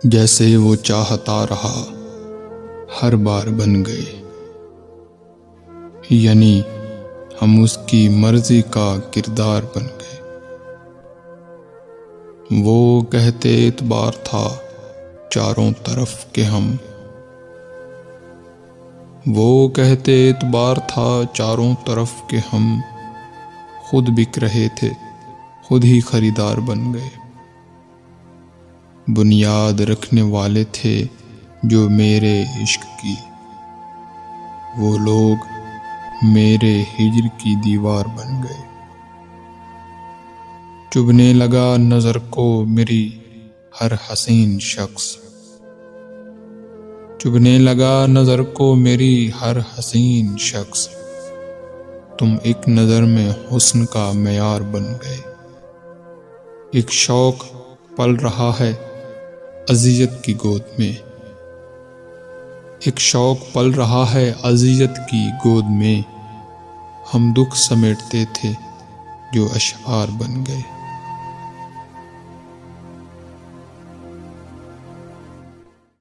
جیسے وہ چاہتا رہا ہر بار بن گئے، یعنی ہم اس کی مرضی کا کردار بن گئے۔ وہ کہتے اعتبار تھا چاروں طرف کہ ہم خود بک رہے تھے، خود ہی خریدار بن گئے۔ بنیاد رکھنے والے تھے جو میرے عشق کی، وہ لوگ میرے ہجر کی دیوار بن گئے۔ چبھنے لگا نظر کو میری ہر حسین شخص، تم ایک نظر میں حسن کا معیار بن گئے۔ ایک شوق پل رہا ہے عزیزت کی گود میں، ہم دکھ سمیٹتے تھے جو اشعار بن گئے۔